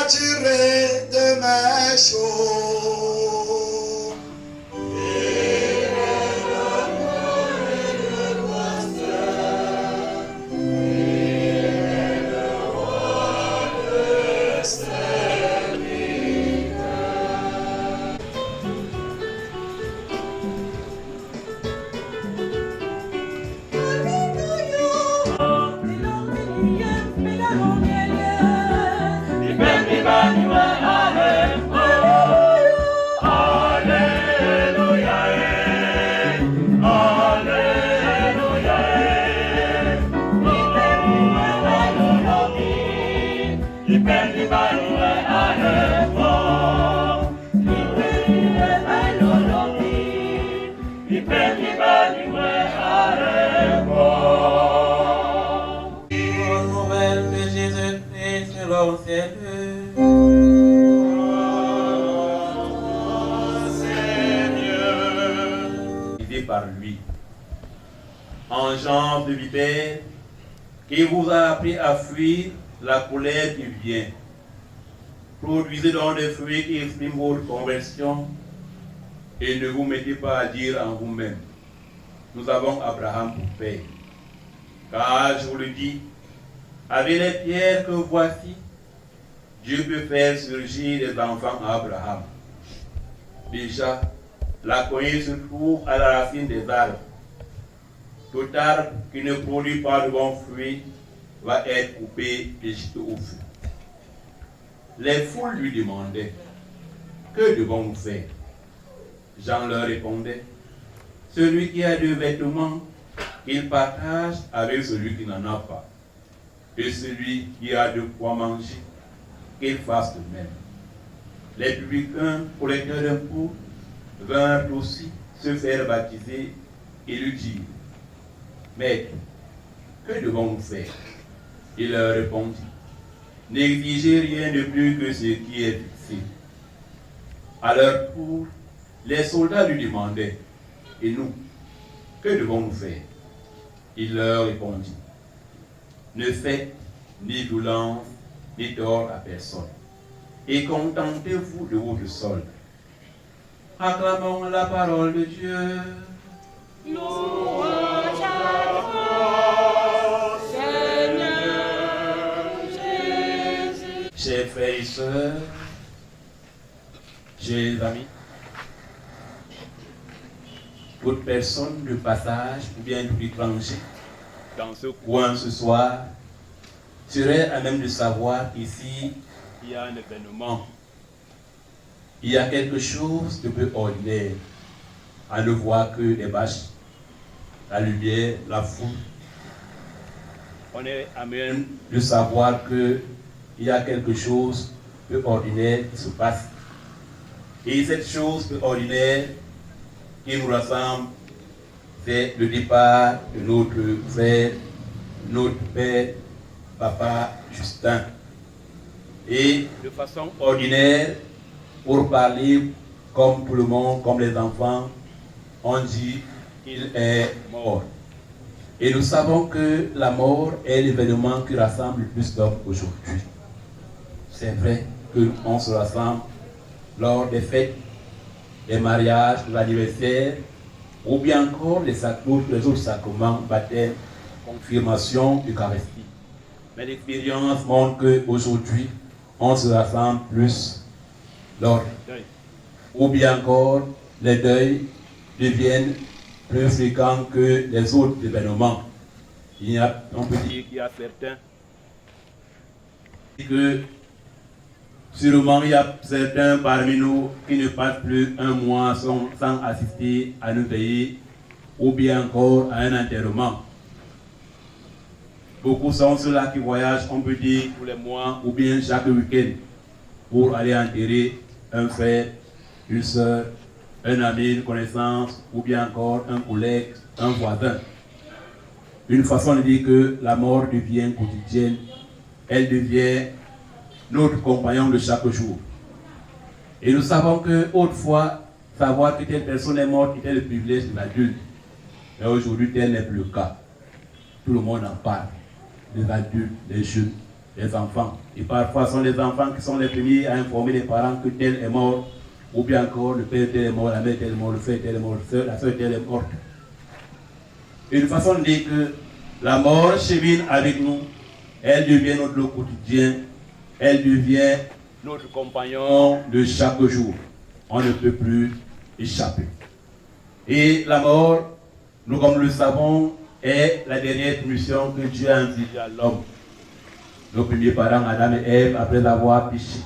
attiré de mes choses. Nouvelle de Jésus-Christ selon Seigneur. Guidé par lui. Engeance de vipère, qui vous a appris à fuir la colère qui vient. Produisez donc des fruits qui expriment votre conversion et ne vous mettez pas à dire en vous-même: nous avons Abraham pour père. Car je vous le dis, avec les pierres que voici, Dieu peut faire surgir des enfants à Abraham. Déjà, la cognée se trouve à la racine des arbres. Tout arbre qui ne produit pas de bons fruits va être coupé et jeté au feu. Les foules lui demandaient: que devons-nous faire? Jean leur répondait: celui qui a 2 vêtements, qu'il partage avec celui qui n'en a pas. Et celui qui a de quoi manger, qu'il fasse de même. Les publicains, collecteurs d'impôts, vinrent aussi se faire baptiser et lui dirent: Maître, que devons-nous faire? Il leur répondit: n'exigez rien de plus que ce qui est fixé. À leur tour, les soldats lui demandaient: et nous, que devons-nous faire? Il leur répondit: ne faites ni violence ni tort à personne, et contentez-vous de votre solde. Acclamons la parole de Dieu. Louange à toi, Seigneur Jésus. Chers frères et sœurs, chers amis, toute personne de passage ou bien de l'étranger dans ce coin ce soir serait à même de savoir qu'ici il y a un événement, il y a quelque chose de peu ordinaire à ne voir que les vaches, la lumière, la foule. On est à même de savoir qu'il y a quelque chose de peu ordinaire qui se passe. Et cette chose peu ordinaire qui nous rassemble, c'est le départ de notre frère, notre père, papa Justin. Et de façon ordinaire, pour parler comme tout le monde, comme les enfants, on dit qu'il est mort. Et nous savons que la mort est l'événement qui rassemble le plus d'hommes aujourd'hui. C'est vrai qu'on se rassemble lors des fêtes, des mariages, des anniversaires, ou bien encore les autres sacrements, baptême, confirmation, Eucharistie. Mais l'expérience montre qu'aujourd'hui, on se rassemble plus lors du deuil. Ou bien encore, les deuils deviennent plus fréquents que les autres événements. On peut dire qu'il y a certains que sûrement il y a certains parmi nous qui ne passent plus un mois sans assister à une veillée ou bien encore à un enterrement. Beaucoup sont ceux-là qui voyagent, on peut dire, tous les mois ou bien chaque week-end pour aller enterrer un frère, une soeur, un ami, une connaissance ou bien encore un collègue, un voisin. Une façon de dire que la mort devient quotidienne, elle devient notre compagnon de chaque jour. Et nous savons que autrefois, savoir que telle personne est morte était le privilège de l'adulte. Mais aujourd'hui, tel n'est plus le cas. Tout le monde en parle. Les adultes, les jeunes, les enfants. Et parfois, ce sont les enfants qui sont les premiers à informer les parents que tel est mort, ou bien encore le père tel est mort, la mère tel est mort, le frère tel est mort, la soeur tel est morte. Une façon de dire que la mort chemine avec nous, elle devient notre lot quotidien, elle devient notre compagnon de chaque jour. On ne peut plus échapper. Et la mort, nous comme nous le savons, est la dernière mission que Dieu a infligée à l'homme. Nos premiers parents, Adam et Ève, après avoir péché,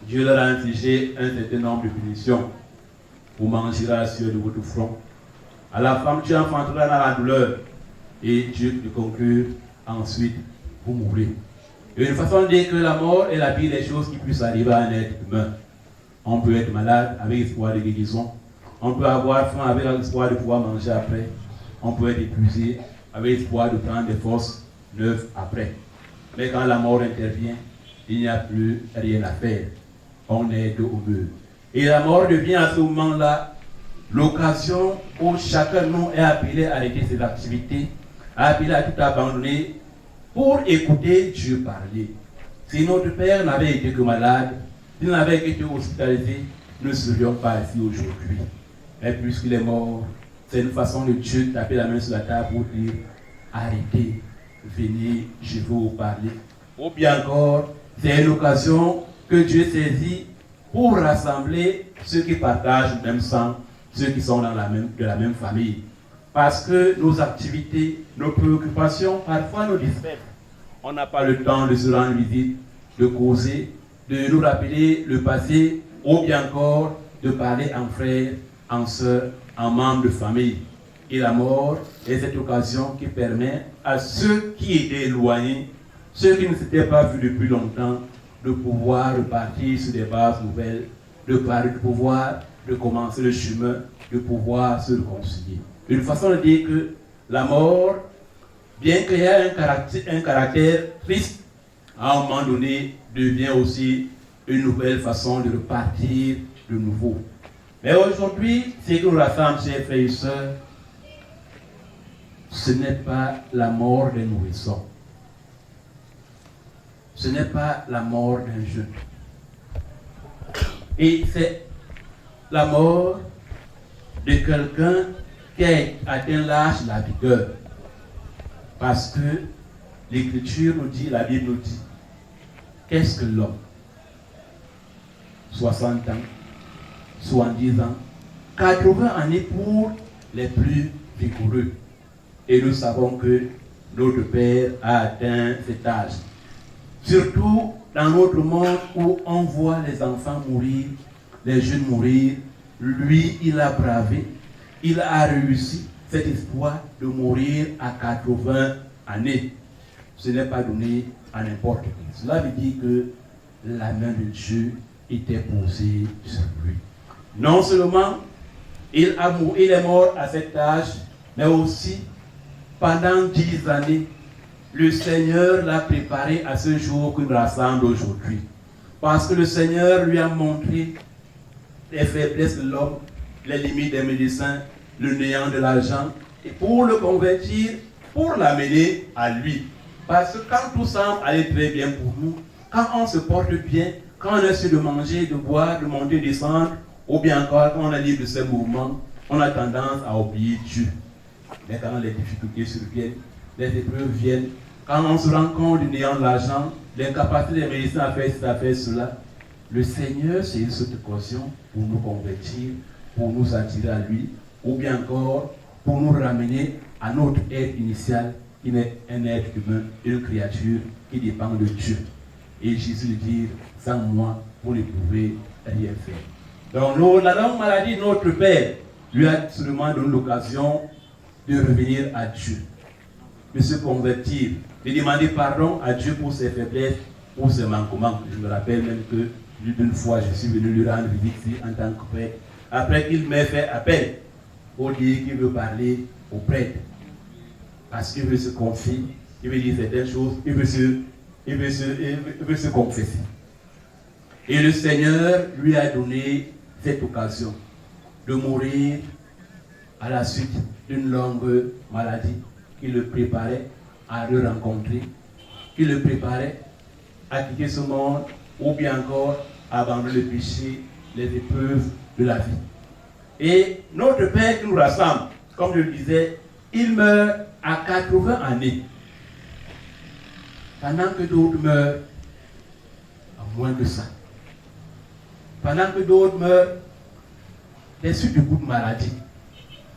Dieu leur a infligé un certain nombre de punitions. Vous mangerez la sueur de votre front. À la femme, tu enfanteras dans la douleur. Et Dieu te conclut, ensuite, vous mourrez. Et une façon de dire que la mort est la pire des choses qui puissent arriver à un être humain. On peut être malade avec espoir de guérison. On peut avoir faim avec l'espoir de pouvoir manger après. On peut être épuisé avec l'espoir de prendre des forces neuves après. Mais quand la mort intervient, il n'y a plus rien à faire. On est dos au mur. Et la mort devient à ce moment-là l'occasion où chacun de nous est appelé à arrêter ses activités, appelé à tout abandonner pour écouter Dieu parler. Si notre Père n'avait été que malade, s'il n'avait été hospitalisé, nous ne serions pas ici aujourd'hui. Mais puisqu'il est mort, c'est une façon de Dieu de taper la main sur la table pour dire arrêtez, venez, je vais vous parler. Ou bien encore, c'est une occasion que Dieu saisit pour rassembler ceux qui partagent le même sang, ceux qui sont de la même famille. Parce que nos activités, nos préoccupations, parfois nous distraient. On n'a pas le temps de se rendre visite, de causer, de nous rappeler le passé, ou bien encore de parler en frères, en sœurs, en membres de famille. Et la mort est cette occasion qui permet à ceux qui étaient éloignés, ceux qui ne s'étaient pas vus depuis longtemps, de pouvoir repartir sur des bases nouvelles, de pouvoir recommencer le chemin, de pouvoir se réconcilier. Une façon de dire que la mort, bien qu'il y ait un caractère triste, à un moment donné, devient aussi une nouvelle façon de repartir de nouveau. Mais aujourd'hui, ce qui nous rassemble, chers frères et sœurs, ce n'est pas la mort d'un nourrisson. Ce n'est pas la mort d'un jeune. Et c'est la mort de quelqu'un qui a atteint l'âge de la vigueur. Parce que l'Écriture nous dit, la Bible nous dit, qu'est-ce que l'homme? 60 ans, 70 ans, 80 années pour les plus vigoureux. Et nous savons que notre Père a atteint cet âge. Surtout dans notre monde où on voit les enfants mourir, les jeunes mourir, lui, il a bravé, il a réussi cet espoir de mourir à 80 années. Ce n'est pas donné à n'importe qui. Cela veut dire que la main de Dieu était posée sur lui. Non seulement il est mort à cet âge, mais aussi pendant 10 années, le Seigneur l'a préparé à ce jour que nous rassemble aujourd'hui. Parce que le Seigneur lui a montré les faiblesses de l'homme, les limites des médecins, le néant de l'argent, et pour le convertir, pour l'amener à lui. Parce que quand tout semble aller très bien pour nous, quand on se porte bien, quand on essaie de manger, de boire, de monter, de descendre, ou bien encore quand on est libre de ses mouvements, on a tendance à oublier Dieu. Mais quand les difficultés surviennent, les épreuves viennent, quand on se rend compte du néant de l'argent, l'incapacité des médecins à faire cela, le Seigneur, c'est cette occasion pour nous convertir, pour nous attirer à lui, ou bien encore pour nous ramener à notre être initial, qui est un être humain, une créature qui dépend de Dieu. Et Jésus dit, sans moi, vous ne pouvez rien faire. Donc la longue maladie de notre Père lui a seulement donné l'occasion de revenir à Dieu, de se convertir, de demander pardon à Dieu pour ses faiblesses, pour ses manquements. Je me rappelle même que d'une fois, je suis venu lui rendre visite en tant que prêtre, après qu'il m'ait fait appel pour dire qu'il veut parler au prêtre, parce qu'il veut se confier, il veut dire certaines choses, il veut se confesser. Et le Seigneur lui a donné cette occasion de mourir à la suite d'une longue maladie qui le préparait à le rencontrer, qui le préparait à quitter ce monde, ou bien encore à abandonner le péché, les épreuves de la vie. Et notre Père qui nous rassemble, comme je le disais, il meurt à 80 années. Pendant que d'autres meurent à moins que ça. Pendant que d'autres meurent des suites de coups de maladie.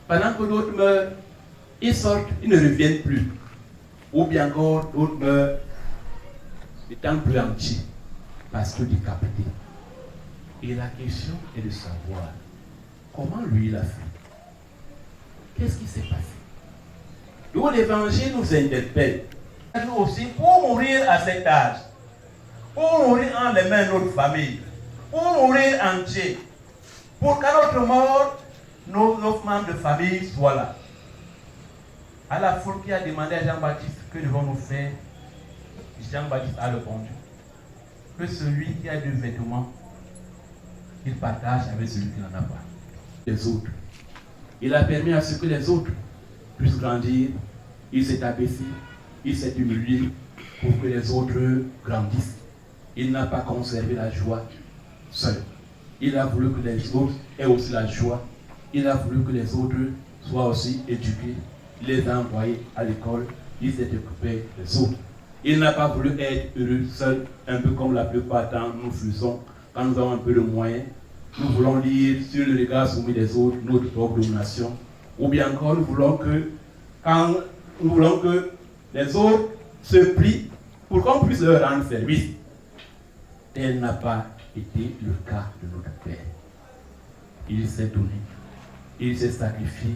Pendant que d'autres meurent, ils sortent, ils ne reviennent plus. Ou bien encore, d'autres meurent étant plus entiers parce que décapités. Et la question est de savoir comment lui il a fait. Qu'est-ce qui s'est passé? Donc l'évangile nous interpelle. Nous aussi, pour mourir à cet âge, pour mourir en les mains de notre famille, pour mourir entier, pour qu'à notre mort, nos membres de famille soient là. À la foule qui a demandé à Jean-Baptiste que devons-nous faire, Jean-Baptiste a répondu que celui qui a 2 vêtements, il partage avec celui qui n'en a pas. Les autres. Il a permis à ce que les autres puissent grandir. Il s'est abaissé, il s'est humilié pour que les autres grandissent. Il n'a pas conservé la joie seul. Il a voulu que les autres aient aussi la joie. Il a voulu que les autres soient aussi éduqués. Il les a envoyés à l'école. Il s'est occupé des autres. Il n'a pas voulu être heureux seul, un peu comme la plupart du temps nous faisons quand nous avons un peu de moyens. Nous voulons lire sur le regard soumis des autres notre propre domination. Ou bien encore, nous voulons que les autres se plient pour qu'on puisse leur rendre service. Tel n'a pas été le cas de notre Père. Il s'est donné, il s'est sacrifié,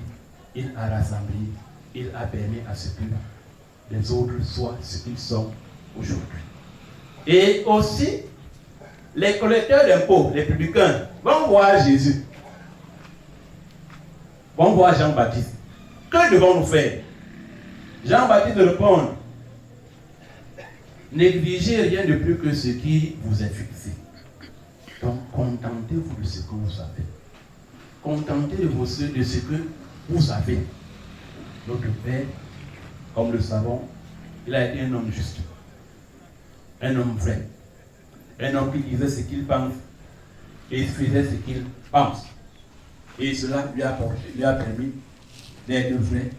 il a rassemblé, il a permis à ce que les autres soient ce qu'ils sont aujourd'hui. Et aussi, les collecteurs d'impôts, les publicains, vont voir Jésus, vont voir Jean-Baptiste. Que devons-nous faire? Jean-Baptiste répond: négligez rien de plus que ce qui vous est fixé. Donc, contentez-vous de ce que vous avez. Contentez-vous de ce que vous avez. Notre Père, comme nous le savons, il a été un homme juste, un homme vrai, un homme qui disait ce qu'il pense et faisait ce qu'il pense. Et cela lui a permis d'être vrai,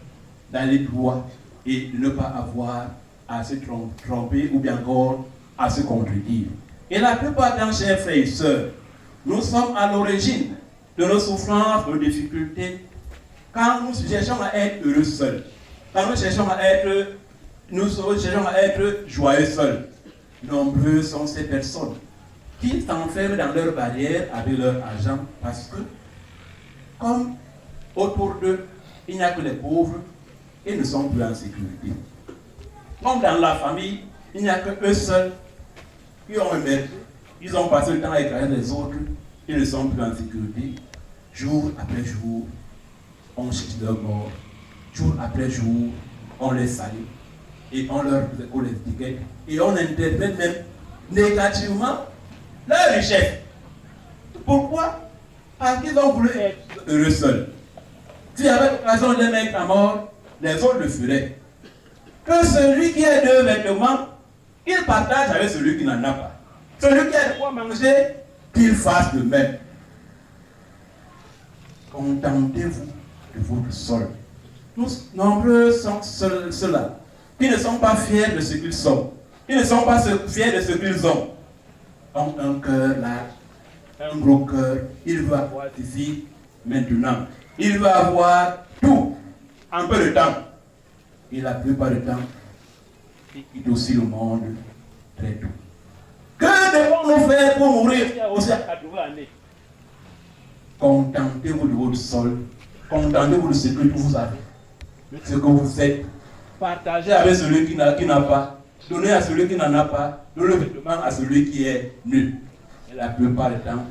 d'aller droit et de ne pas avoir à se tromper ou bien encore à se contredire. Et la plupart des chers frères et sœurs, nous sommes à l'origine de nos souffrances, de nos difficultés, quand nous cherchons à être heureux seuls, quand nous cherchons à être joyeux seuls. Nombreux sont ces personnes qui s'enferment dans leur barrière avec leur argent parce que, comme autour d'eux, il n'y a que les pauvres, ils ne sont plus en sécurité. Comme dans la famille, il n'y a que eux seuls qui ont émergé. Ils ont passé le temps à écraser les autres, ils ne sont plus en sécurité. Jour après jour, on cherche leur mort. Jour après jour, on les salue et on leur colle les étiquettes et on interprète même négativement leur richesse. Pourquoi? Parce qu'ils ont voulu être heureux seuls. S'il y avait l'occasion de les mettre à mort, les autres le feraient. Que celui qui a 2 vêtements, qu'il partage avec celui qui n'en a pas. Celui qui a de quoi manger, qu'il fasse de même. Contentez-vous de votre sol. Nombreux sont ceux-là qui ne sont pas fiers de ce qu'ils sont, qui ne sont pas fiers de ce qu'ils ont un cœur large, un gros cœur. Il veut avoir ici, maintenant. Il veut avoir tout en peu de temps. Et la plupart du temps, il quitte aussi le monde très tôt. Que devons-nous faire pour mourir aussi à 80 années? Contentez-vous de votre sol. Contentez-vous de ce que vous avez, ce que vous êtes. Partagez avec celui qui n'a pas. Donnez à celui qui n'en a pas. Donnez le vêtement à celui qui est nul. Et la plupart du temps,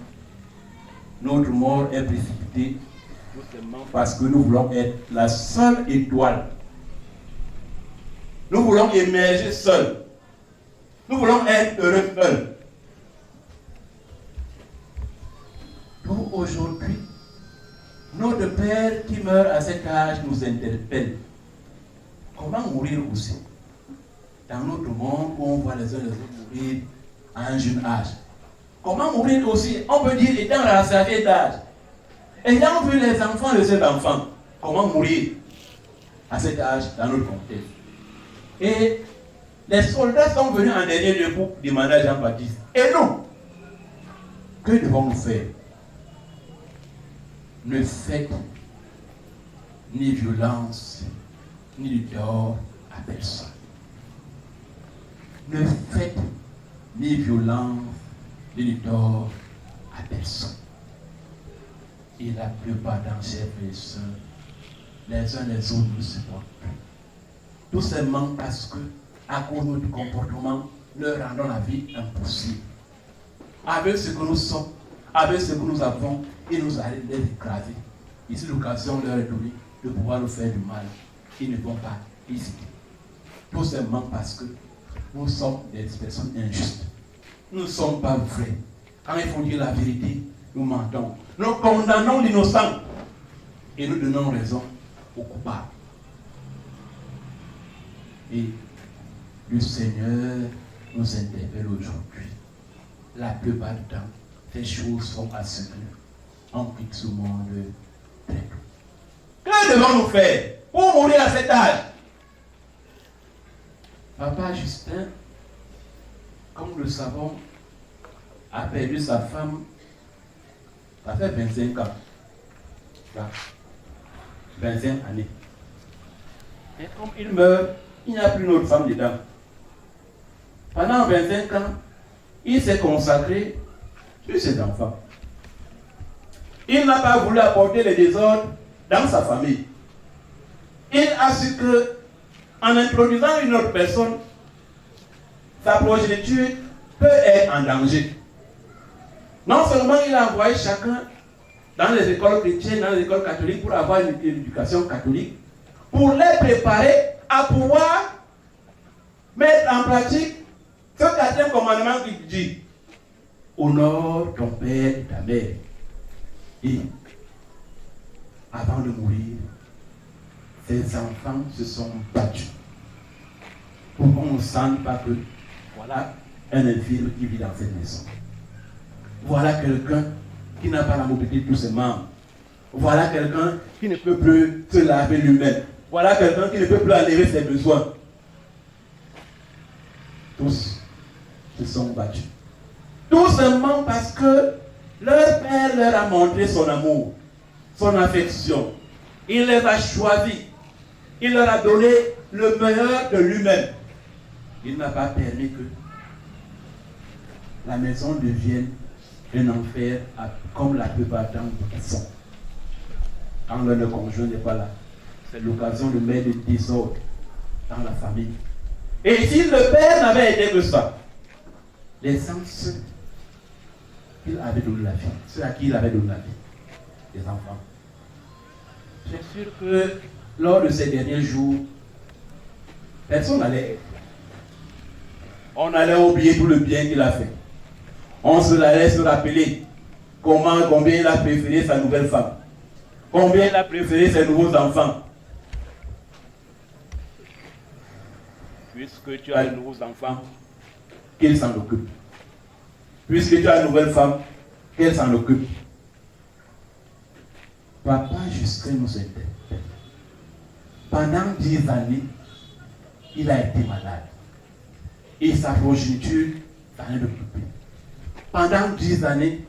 notre mort est précipitée parce que nous voulons être la seule étoile. Nous voulons émerger seuls. Nous voulons être heureux seuls. Donc aujourd'hui, notre Père qui meurt à cet âge nous interpelle. Comment mourir aussi? Dans notre monde où on voit les uns les autres mourir à un jeune âge. Comment mourir aussi, on peut dire, étant à sa vieille d'âge. Ayant vu les enfants de cet enfant, comment mourir à cet âge dans notre contexte. Et les soldats sont venus en dernier lieu pour demander à Jean-Baptiste. Et nous, que devons-nous faire? Ne faites ni violence, ni tort à personne. Ne faites ni violence, ni tort à personne. Et la plupart d'entre ces frères et sœurs, les uns les autres ne se supportent plus. Tout simplement parce que, à cause de notre comportement, leur rendons la vie impossible. Avec ce que nous sommes, avec ce que nous avons, ils nous arrivent de les écraser. Ici, l'occasion leur est donnée de pouvoir nous faire du mal. Ils ne vont pas hésiter. Tout simplement parce que nous sommes des personnes injustes. Nous ne sommes pas vrais. Quand il faut dire la vérité, nous mentons. Nous condamnons l'innocent et nous donnons raison aux coupables. Et le Seigneur nous interpelle aujourd'hui. La plupart du temps, ces choses sont à ce que on quitte ce monde très tôt. Que devons-nous faire pour mourir à cet âge? Papa Justin, comme nous le savons, a perdu sa femme. Ça fait 25 ans. 25 années. Et comme il meurt, il n'y a plus d'autre femme dedans. Pendant 25 ans, il s'est consacré sur ses enfants. Il n'a pas voulu apporter le désordre dans sa famille. Il a su que, en introduisant une autre personne, sa progéniture peut être en danger. Non seulement il a envoyé chacun dans les écoles chrétiennes, dans les écoles catholiques pour avoir une éducation catholique, pour les préparer à pouvoir mettre en pratique ce quatrième commandement qui dit: honore ton père et ta mère. Et avant de mourir, ses enfants se sont battus pour qu'on ne sente pas que voilà un infirme qui vit dans cette maison. Voilà quelqu'un qui n'a pas la mobilité de tous ses membres. Voilà quelqu'un qui ne peut plus se laver lui-même. Voilà quelqu'un qui ne peut plus enlever ses besoins. Tous se sont battus. Tout simplement parce que leur père leur a montré son amour, son affection. Il les a choisis. Il leur a donné le meilleur de lui-même. Il n'a pas permis que la maison devienne un enfer comme la plupart d'entre eux sont. Quand leur conjoint n'est pas là, c'est l'occasion de mettre des désordres dans la famille. Et si le père n'avait été que ça, les ceux qu'il avait donné la vie, ceux à qui il avait donné la vie, les enfants. C'est sûr que lors de ces derniers jours, personne n'allait être. On allait oublier tout le bien qu'il a fait. On se allait se rappeler combien il a préféré sa nouvelle femme, combien il a préféré ses nouveaux enfants. Puisque tu as de nouveaux enfants, qu'il s'en occupe. Puisque tu as une nouvelle femme, qu'elle s'en occupe. Papa Justin nous interpelle. Pendant 10 années, il a été malade. Et sa progéniture s'en est occupée. Pendant 10 années,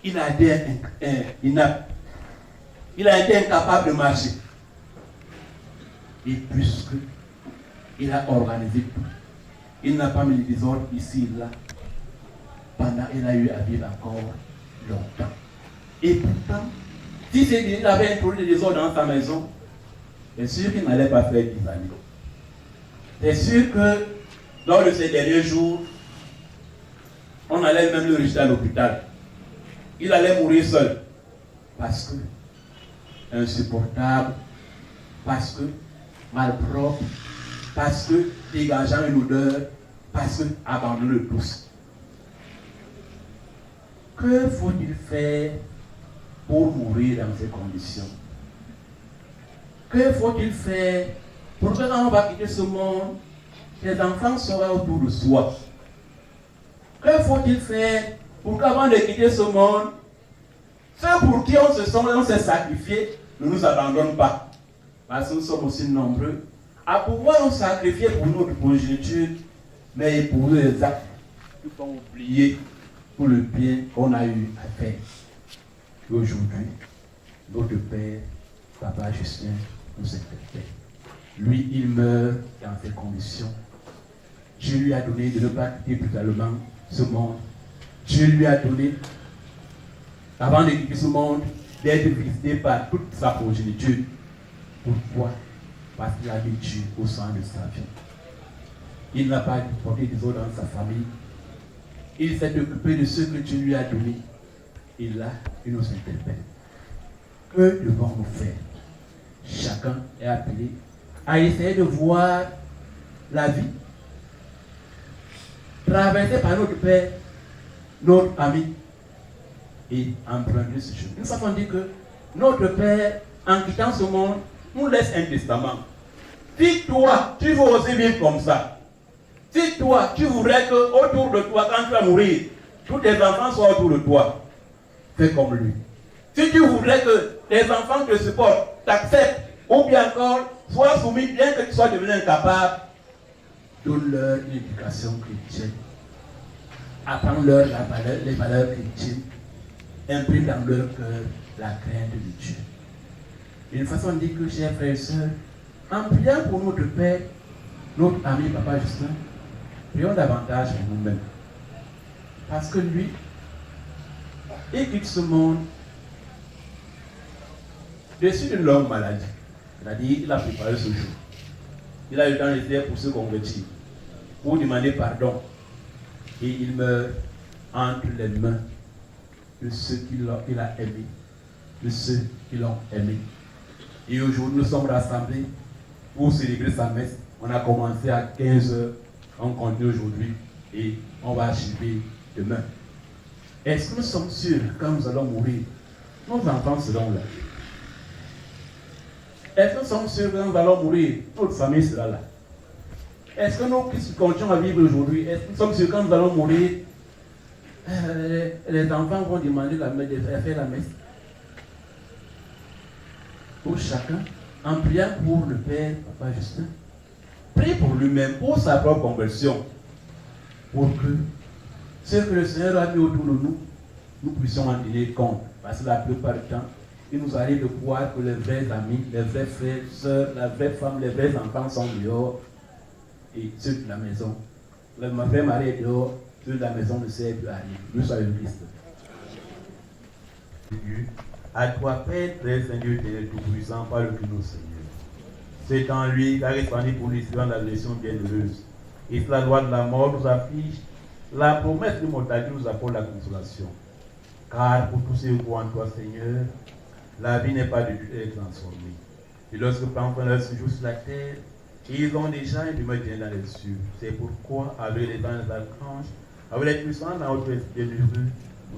il a été inapte. Il a été incapable de marcher. Et puisque il a organisé tout, il n'a pas mis le désordre ici et là. Pendant il a eu à vivre encore longtemps. Et pourtant, si il avait introduit le désordre dans sa maison, c'est sûr qu'il n'allait pas faire 10 années. C'est sûr que lors de ces derniers jours, on allait même le rejeter à l'hôpital. Il allait mourir seul. Parce que insupportable, parce que malpropre, parce que dégageant une odeur, parce que abandonné de tous. Que faut-il faire pour mourir dans ces conditions? Que faut-il faire pour que quand on va quitter ce monde, les enfants soient autour de soi? Que faut-il faire pour qu'avant de quitter ce monde, ceux pour qui on s'est sacrifié ne nous abandonnent pas? Parce que nous sommes aussi nombreux à pouvoir nous sacrifier pour notre progéniture, mais pour les actes qui sont oubliés pour le bien qu'on a eu à faire. Et aujourd'hui, notre Père, Papa Justin, nous interpelle. Lui, il meurt dans ces conditions. Dieu lui a donné de ne pas quitter brutalement ce monde. Dieu lui a donné, avant de quitter ce monde, d'être visité par toute sa progéniture. Pourquoi? Parce qu'il a mis Dieu au centre de sa vie. Il n'a pas porté des autres dans sa famille. Il s'est occupé de ce que Dieu lui a donné. Et là, il nous interpelle. Que devons-nous faire? Chacun est appelé à essayer de voir la vie traversée par notre Père, notre ami, et emprunter ce chemin. Nous avons dit que notre Père, en quittant ce monde, nous laisse un testament. Si toi, tu veux aussi vivre comme ça, si toi, tu voudrais que autour de toi, quand tu vas mourir, tous tes enfants soient autour de toi, fais comme lui. Si tu voudrais que tes enfants te supportent, t'acceptent, ou bien encore, sois soumis, bien que tu sois devenu incapable, donne-leur une éducation chrétienne. Apprends-leur les valeurs chrétiennes. Imprime dans leur cœur la crainte de Dieu. D'une façon dit que, chers frères et sœurs, en priant pour notre Père, notre ami Papa Justin, prions davantage pour nous-mêmes. Parce que lui, il quitte ce monde déçu d'une longue maladie. C'est-à-dire, il a préparé ce jour. Il a eu le temps d'essayer pour se convertir, pour demander pardon. Et il meurt entre les mains de ceux qu'il a aimés, de ceux qui l'ont aimé. Et aujourd'hui, nous sommes rassemblés pour célébrer sa messe. On a commencé à 15h, on continue aujourd'hui et on va achever demain. Est-ce que nous sommes sûrs que quand nous allons mourir, nos enfants seront là? Est-ce que nous sommes sûrs que quand nous allons mourir, notre famille sera là? Est-ce que nous qui continuons à vivre aujourd'hui, est-ce que nous sommes sûrs que quand nous allons mourir, les enfants vont demander de faire la messe? Pour chacun, en priant pour le Père, Papa Justin, prie pour lui-même, pour sa propre conversion, pour que ce que le Seigneur a mis autour de nous, nous puissions en tenir compte. Parce que la plupart du temps, il nous arrive de croire que les vrais amis, les vrais frères, sœurs, la vraie femme, les vrais enfants sont dehors et ceux de la maison. Le vrai mari est dehors, ceux de la maison ne servent plus à rien. Nous sommes le Christ. À toi, Père, très Seigneur, Dieu Tout-Puissant, par le Christ, Seigneur. C'est en lui qu'a répandu pour l'histoire la blessure bienheureuse. Et la loi de la mort nous affiche, la promesse de l'immortalité nous apporte la consolation. Car pour tous ceux qui croient en toi, Seigneur, la vie n'est pas du tout transformée. Et lorsque prend fin leur séjour sur la terre, ils ont déjà un demeure bien dans les cieux. C'est pourquoi, avec les vents des archanges, avec les puissants dans notre esprit bienheureux,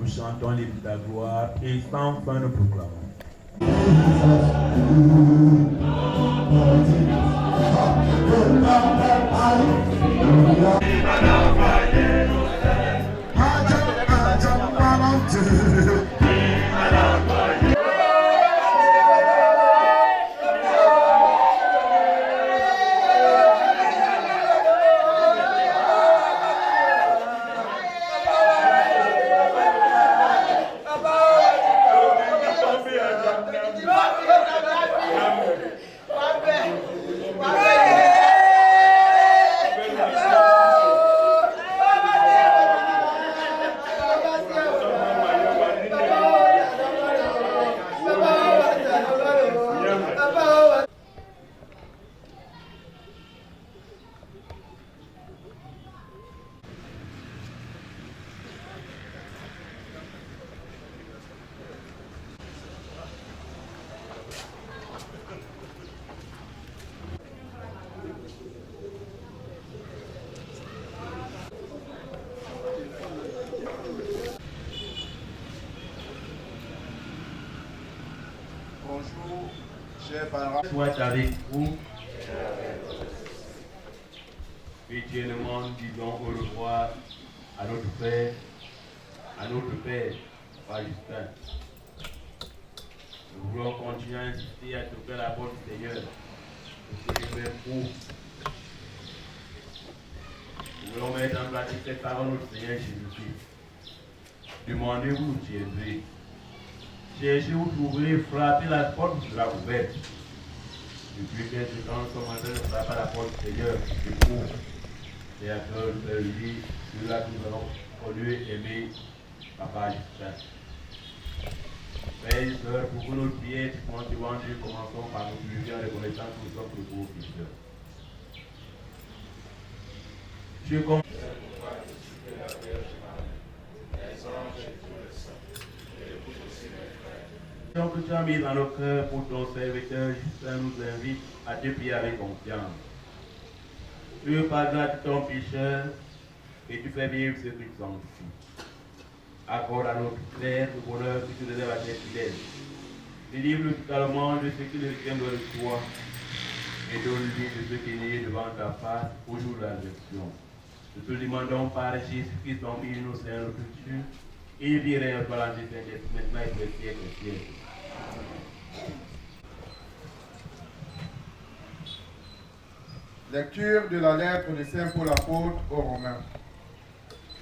nous chantons les de ta gloire et sans fin nous proclamons. Bonjour, chers parents. Soit avec vous. Chrétiennement, disons au revoir à notre Père, Père Justin. Nous voulons continuer à insister à toquer la porte du Seigneur. Pour que les pour. Nous voulons mettre en pratique cette parole du Seigneur Jésus-Christ. Demandez-vous, Jésus. Cherchez où trouver, frappez la porte sera ouverte. Depuis quelques temps, nous sommes en train de frapper la porte du Seigneur. C'est pour. C'est à cause de lui, celui-là que nous allons connu aimer Papa Justin. Frères et sœurs, pour que nos prières continuent, commençons par nous purifier en reconnaissant que nous sommes de beaux pécheurs. Je comprends. Donc, tu as mis dans nos cœurs pour ton serviteur, Justin nous invite à te prier avec confiance. Tu pardonnes ton pécheur et tu fais vivre ce que tu sanctifies. Accorde à notre frère le bonheur que tu réserves à tes fidèles. Délivre-le totalement de ce qui le tient dans le toi et donne-lui de ce qui est né devant ta face au jour de la résurrection. Nous te demandons par Jésus-Christ, ton Fils, nous Seigneur, notre Dieu, et virer en toi la vie maintenant et pour les siècles et siècles. Lecture de la lettre de Saint Paul apôtre aux Romains.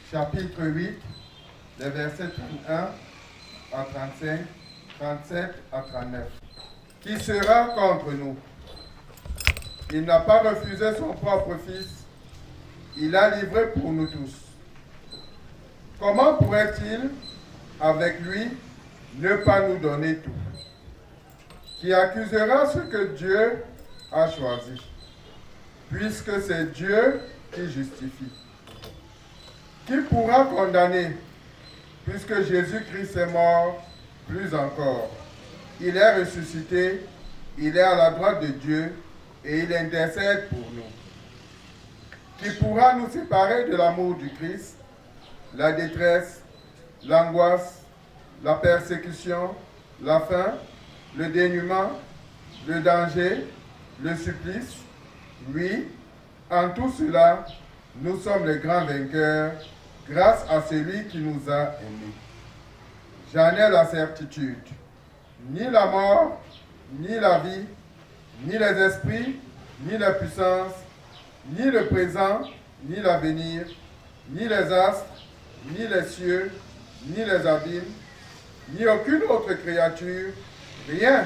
Chapitre 8, les versets 31 à 35, 37 à 39. Qui sera contre nous? Il n'a pas refusé son propre Fils, il l'a livré pour nous tous. Comment pourrait-il, avec lui, ne pas nous donner tout? Qui accusera ce que Dieu a choisi? Puisque c'est Dieu qui justifie. Qui pourra condamner, puisque Jésus-Christ est mort, plus encore. Il est ressuscité, il est à la droite de Dieu et il intercède pour nous. Qui pourra nous séparer de l'amour du Christ? La détresse, l'angoisse, la persécution, la faim, le dénuement, le danger, le supplice? Oui, en tout cela, nous sommes les grands vainqueurs grâce à celui qui nous a aimés. J'en ai la certitude. Ni la mort, ni la vie, ni les esprits, ni la puissance, ni le présent, ni l'avenir, ni les astres, ni les cieux, ni les abîmes, ni aucune autre créature, rien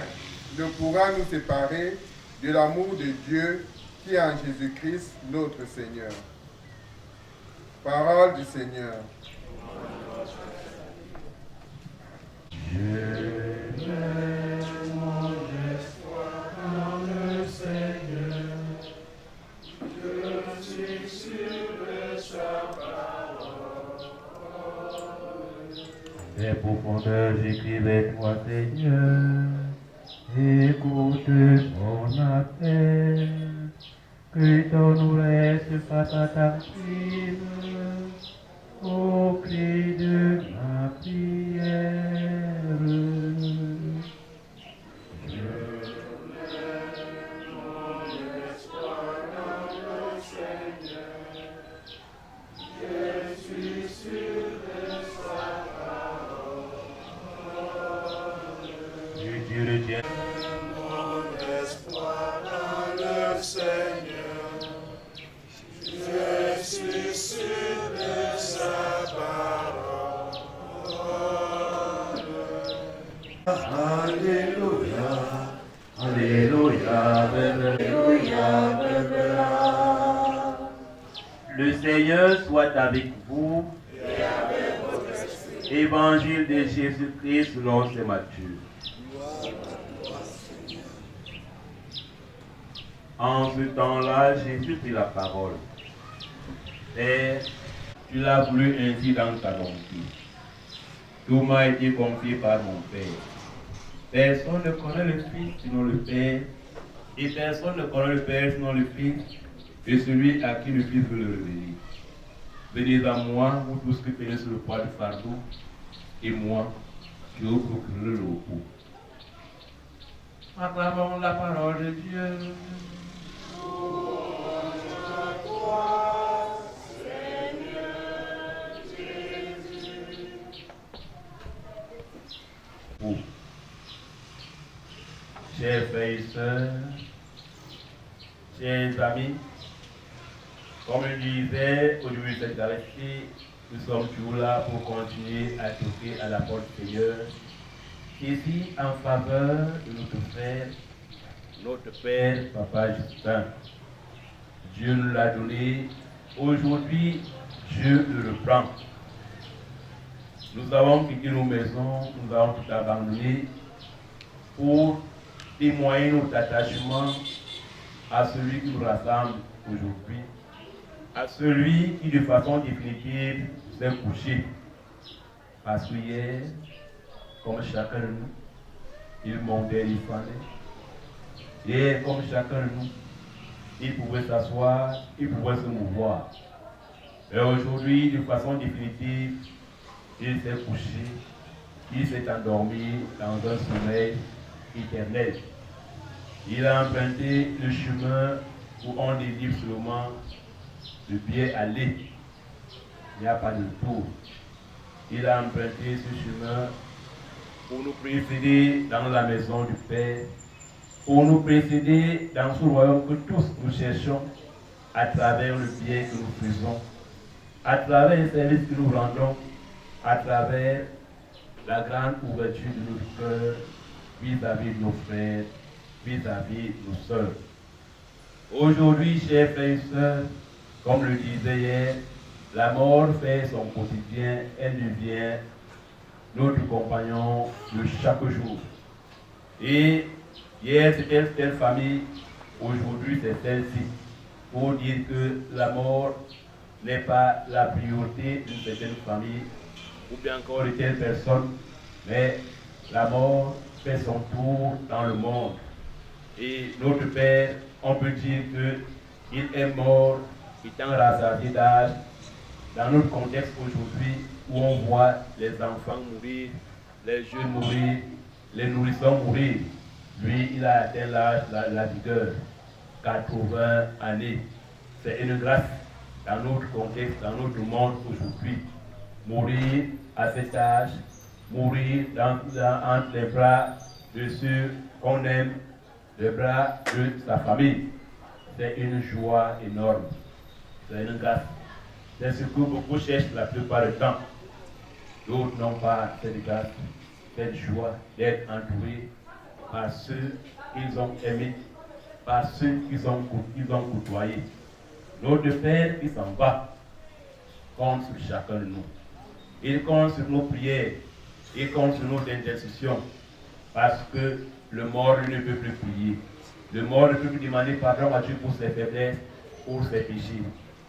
ne pourra nous séparer de l'amour de Dieu qui est en Jésus-Christ, notre Seigneur. Parole du Seigneur. Je mets mon espoir dans le Seigneur. Je suis sûr de sa parole. Des profondeurs, j'écrivais-toi, Seigneur. Écoute mon appel. Que ton oreille se fasse attentive au cri de ma prière. Je mets mon espoir dans le Seigneur. Je suis sûr de sa parole. Dieu le tient. Mon espoir dans le Seigneur. Je suis sûr de sa parole. Alléluia, Alléluia, Alléluia, Alléluia. Le Seigneur soit avec vous. Et avec votre esprit. Évangile de Jésus-Christ selon saint Matthieu. En ce temps-là, Jésus prit la parole. Père, tu l'as voulu ainsi dans ta bonté. Tout m'a été confié par mon Père. Personne ne connaît le Fils sinon le Père, et personne ne connaît le Père sinon le Fils, et celui à qui le Fils veut le révéler. Venez à moi, vous tous qui peinez sur le poids du fardeau, et moi, je vous procurerai le repos. Acclamons la parole de Dieu. pauvres. Chers frères et sœurs, chers amis, comme je disais au début de cette Eucharistie, nous sommes toujours là pour continuer à toquer à la porte du Seigneur, ici en faveur de notre frère, notre Père, Papa Justin. Dieu nous l'a donné, aujourd'hui Dieu le reprend. Nous avons quitté nos maisons, nous avons tout abandonné pour témoigner notre attachement à celui qui nous rassemble aujourd'hui, à celui qui de façon définitive s'est couché. Parce que hier, comme chacun de nous, il montait, il fallait. Hier, comme chacun de nous, il pouvait s'asseoir, il pouvait se mouvoir. Et aujourd'hui, de façon définitive, il s'est couché, il s'est endormi dans un sommeil éternel. Il a emprunté le chemin où on délivre seulement le pied aller. Il n'y a pas de tour. Il a emprunté ce chemin pour nous précéder dans la maison du Père, pour nous précéder dans ce royaume que tous nous cherchons à travers le bien que nous faisons, à travers les services que nous rendons, à travers la grande ouverture de notre cœur vis-à-vis de nos frères, vis-à-vis de nos sœurs. Aujourd'hui, chers frères et sœurs, comme le disait hier, la mort fait son quotidien, elle devient notre compagnon de chaque jour. Et hier c'était telle famille, aujourd'hui c'est celle-ci, pour dire que la mort n'est pas la priorité d'une certaine famille, ou bien encore de telle personne, mais la mort fait son tour dans le monde. Et notre Père, on peut dire qu'il est mort étant rassasié d'âge. Dans notre contexte aujourd'hui, où on voit les enfants mourir, les jeunes mourir, les nourrissons mourir, lui, il a atteint l'âge, la vigueur, 80 années. C'est une grâce dans notre contexte, dans notre monde aujourd'hui. Mourir à cet âge, mourir entre les bras de ceux qu'on aime, les bras de sa famille. C'est une joie énorme. C'est une grâce. C'est ce que beaucoup cherchent la plupart du temps. D'autres n'ont pas cette grâce, cette joie d'être entourés par ceux qu'ils ont aimés, par ceux qu'ils ont côtoyés. Notre Père qui s'en va compte sur chacun de nous. Il compte sur nos prières, il compte sur nos intercessions, parce que le mort ne peut plus prier. Le mort ne peut plus demander pardon à Dieu pour ses faiblesses, pour ses péchés.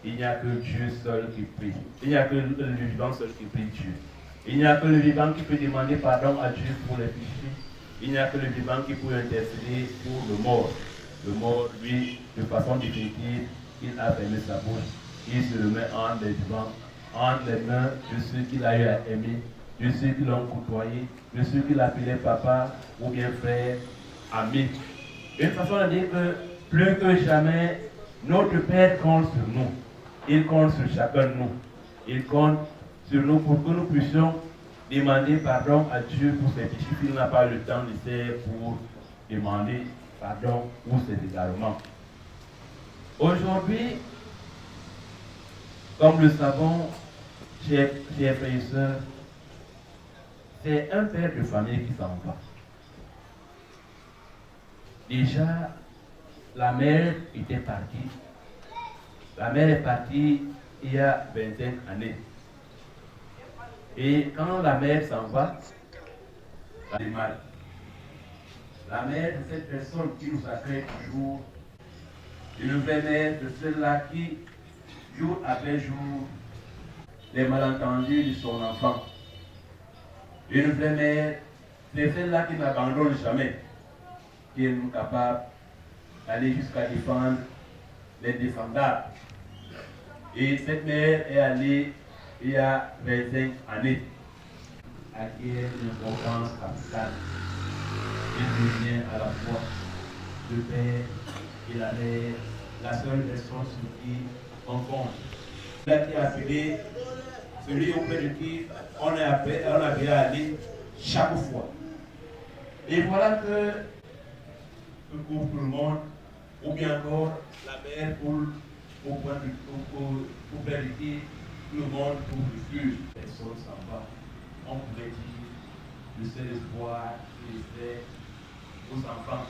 Il n'y a que Dieu seul qui prie. Il n'y a que le vivant seul qui prie Dieu. Il n'y a que le vivant qui peut demander pardon à Dieu pour les péchés. Il n'y a que le vivant qui peut intercéder pour le mort. Le mort, lui, de façon définitive, il a fermé sa bouche. Il se remet entre les vivants, entre les mains de ceux qu'il a eu à aimer, de ceux qui l'ont côtoyé, de ceux qu'il appelait papa ou bien frère, ami. Une façon de dire que plus que jamais, notre Père compte sur nous. Il compte sur chacun de nous. Il compte sur nous pour que nous puissions demander pardon à Dieu pour ses péchés qu'il n'a pas le temps de faire pour demander pardon pour ses égarements. Aujourd'hui, comme nous le savons, chers frères et sœurs, c'est un père de famille qui s'en va. Déjà, la mère était partie. La mère est partie il y a 25 années. Et quand la mère s'en va, ça fait mal. La mère de cette personne qui nous accueille toujours, une vraie mère de celle-là qui, jour après jour, les malentendus de son enfant. Une vraie mère, c'est celle-là qui n'abandonne jamais, qui est capable d'aller jusqu'à défendre les défendables. Et cette mère est allée il y a 25 années à qui est une importance capitale. Il devient à la fois le père et la mère, la seule personne sur qui on compte. Il a été appelé celui auprès de qui on avait à aller chaque fois. Et voilà que pour tout le monde, ou bien encore la mère pour planifier tout le monde pour le futur. Personne s'en va. On pouvait dire le seul espoir qui restait aux enfants.